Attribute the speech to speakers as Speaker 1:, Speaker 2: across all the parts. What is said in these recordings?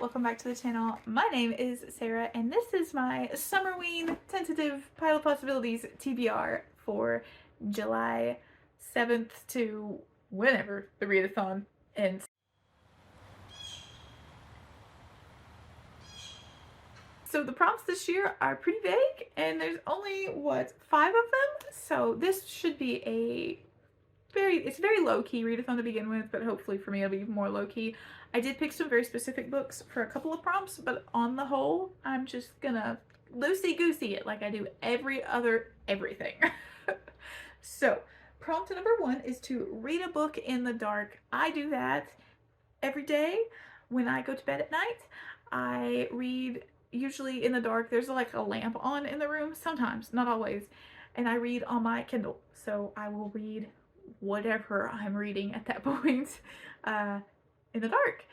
Speaker 1: welcome back to the channel. My name is Sarah and this is my Summerween tentative pile of possibilities TBR for July 7th to whenever the readathon ends. So the prompts this year are pretty vague and there's only, what, 5 of them? So this should be it's very low-key readathon to begin with, but hopefully for me it'll be more low-key. I did pick some very specific books for a couple of prompts, but on the whole, I'm just gonna loosey-goosey it like I do every other everything. So, prompt number 1 is to read a book in the dark. I do that every day when I go to bed at night. I read usually in the dark. There's like a lamp on in the room, sometimes, not always, and I read on my Kindle. So I will read whatever I'm reading at that point in the dark.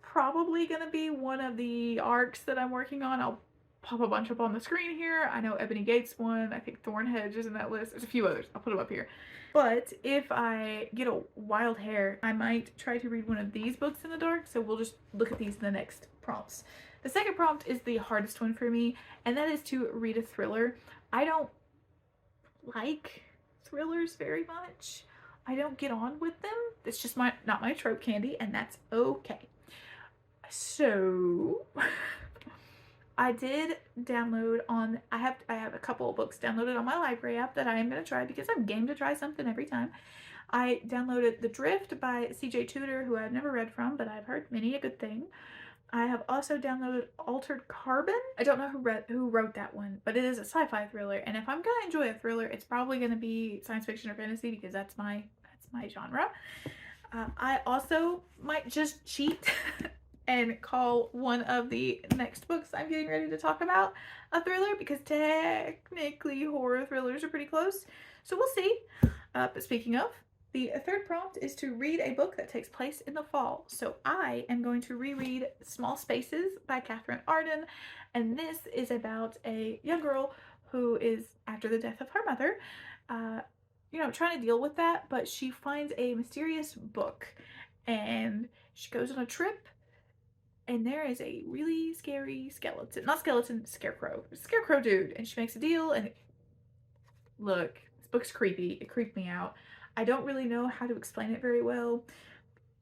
Speaker 1: Probably gonna be one of the arcs that I'm working on. I'll pop a bunch up on the screen here. I know Ebony Gates one. I think Thornhedge is in that list. There's a few others. I'll put them up here. But if I get a wild hair, I might try to read one of these books in the dark. So we'll just look at these in the next prompts. The second prompt is the hardest one for me, and that is to read a thriller. I don't like thrillers very much. I don't get on with them. It's just not my trope candy, and that's okay. So I did download on, I have a couple of books downloaded on my library app that I am going to try because I'm game to try something every time. I downloaded The Drift by C.J. Tudor, who I've never read from, but I've heard many a good thing. I have also downloaded Altered Carbon. I don't know who wrote that one, but it is a sci-fi thriller, and if I'm gonna enjoy a thriller, it's probably gonna be science fiction or fantasy because that's my genre. I also might just cheat and call one of the next books I'm getting ready to talk about a thriller because technically horror thrillers are pretty close. So we'll see. But speaking of, the third prompt is to read a book that takes place in the fall. So I am going to reread Small Spaces by Catherine Arden, and this is about a young girl who is, after the death of her mother, trying to deal with that, but she finds a mysterious book and she goes on a trip and there is a really scary scarecrow dude, and she makes a deal. And look, this book's creepy. It creeped me out. I don't really know how to explain it very well.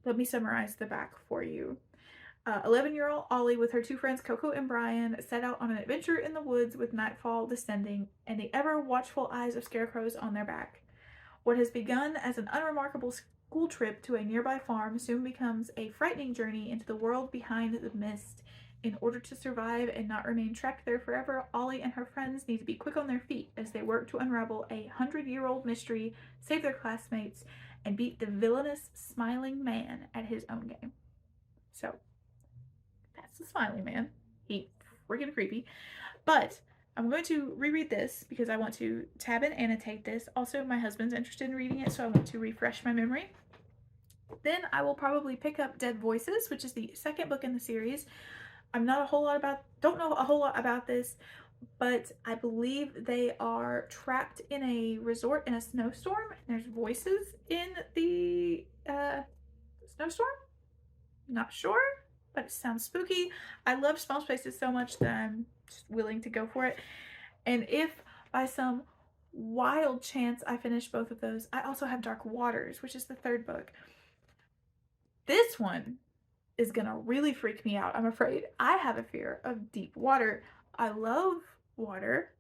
Speaker 1: Let me summarize the back for you. 11-year-old Ollie with her 2 friends Coco and Brian set out on an adventure in the woods with nightfall descending and the ever-watchful eyes of scarecrows on their back. What has begun as an unremarkable school trip to a nearby farm soon becomes a frightening journey into the world behind the mist. In order to survive and not remain trapped there forever, Ollie and her friends need to be quick on their feet as they work to unravel a 100-year-old mystery, save their classmates, and beat the villainous Smiling Man at his own game. So, that's the Smiling Man. He's freaking creepy. But I'm going to reread this because I want to tab and annotate this. Also, my husband's interested in reading it, so I want to refresh my memory. Then I will probably pick up Dead Voices, which is the second book in the series. don't know a whole lot about this, but I believe they are trapped in a resort in a snowstorm, and there's voices in the snowstorm. Not sure, but it sounds spooky. I love Small Spaces so much that I'm just willing to go for it. And if by some wild chance I finish both of those, I also have Dark Waters, which is the third book. This one is gonna really freak me out, I'm afraid. I have a fear of deep water. I love water.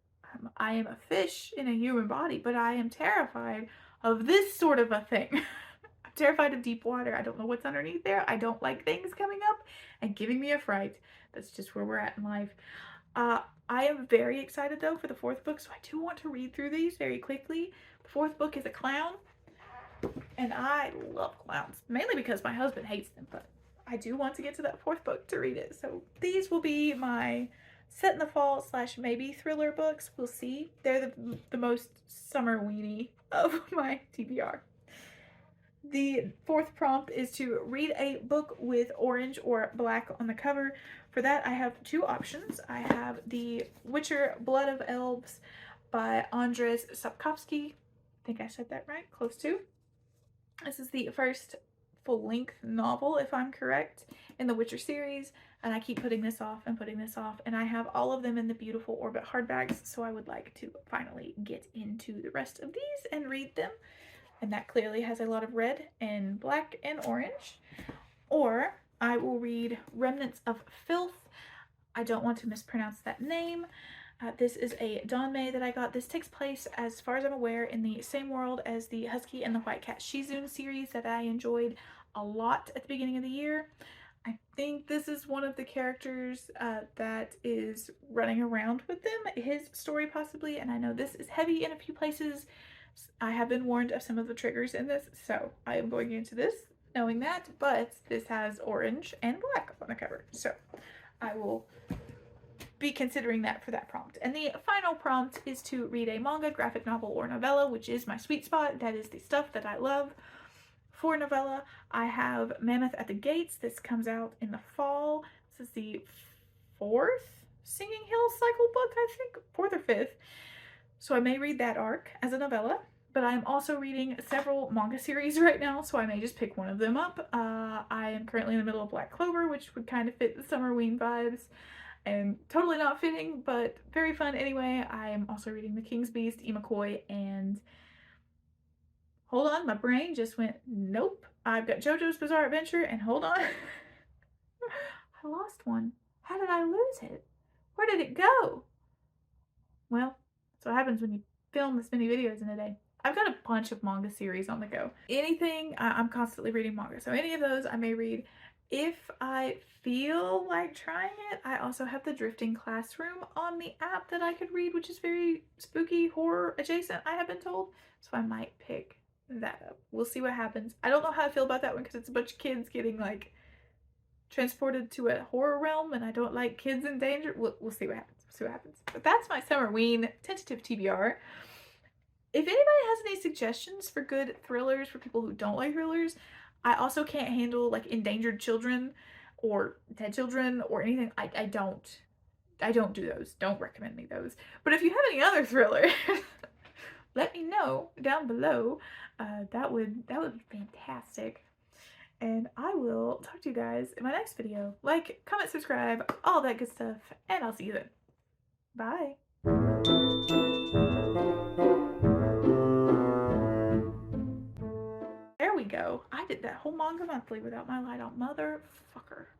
Speaker 1: I am a fish in a human body, but I am terrified of this sort of a thing. I'm terrified of deep water. I don't know what's underneath there. I don't like things coming up and giving me a fright. That's just where we're at in life. I am very excited though for the 4th book, so I do want to read through these very quickly. The 4th book is a clown, and I love clowns, mainly because my husband hates them, but I do want to get to that 4th book to read it. So these will be my set in the fall / maybe thriller books. We'll see. They're the most summer-weeny of my TBR. The 4th prompt is to read a book with orange or black on the cover. For that, I have 2 options. I have The Witcher Blood of Elves by Andrzej Sapkowski. I think I said that right, close to. This is the first full-length novel, if I'm correct, in the Witcher series, and I keep putting this off and putting this off, and I have all of them in the beautiful Orbit hardbacks, so I would like to finally get into the rest of these and read them. And that clearly has a lot of red and black and orange. Or I will read Remnants of Filth. I don't want to mispronounce that name. This is a Donmei that I got. This takes place, as far as I'm aware, in the same world as the Husky and the White Cat Shizune series that I enjoyed a lot at the beginning of the year. I think this is one of the characters that is running around with them, his story possibly, and I know this is heavy in a few places. I have been warned of some of the triggers in this, so I am going into this knowing that, but this has orange and black on the cover, so I will be considering that for that prompt. And the final prompt is to read a manga, graphic novel, or novella, which is my sweet spot. That is the stuff that I love. For novella, I have Mammoth at the Gates. This comes out in the fall. This is the 4th Singing Hills cycle book, I think, 4th or 5th. So I may read that arc as a novella, but I'm also reading several manga series right now, so I may just pick one of them up. I am currently in the middle of Black Clover, which would kind of fit the Summerween vibes, and totally not fitting, but very fun anyway. I am also reading The King's Beast, Imakoi, and hold on, my brain just went, nope. I've got JoJo's Bizarre Adventure, and hold on. I lost one. How did I lose it? Where did it go? Well, that's what happens when you film this many videos in a day. I've got a bunch of manga series on the go. Anything, I'm constantly reading manga, so any of those I may read. If I feel like trying it, I also have the Drifting Classroom on the app that I could read, which is very spooky, horror adjacent, I have been told, so I might pick that up. We'll see what happens. I don't know how I feel about that one because it's a bunch of kids getting like transported to a horror realm, and I don't like kids in danger. We'll see what happens. We'll see what happens. But that's my Summerween tentative TBR. If anybody has any suggestions for good thrillers for people who don't like thrillers, I also can't handle like endangered children or dead children or anything. I don't do those. Don't recommend me those. But if you have any other thrillers, let me know down below. That would be fantastic. And I will talk to you guys in my next video. Like, comment, subscribe, all that good stuff, and I'll see you then. Bye. There we go. I did that whole manga monthly without my light on, motherfucker.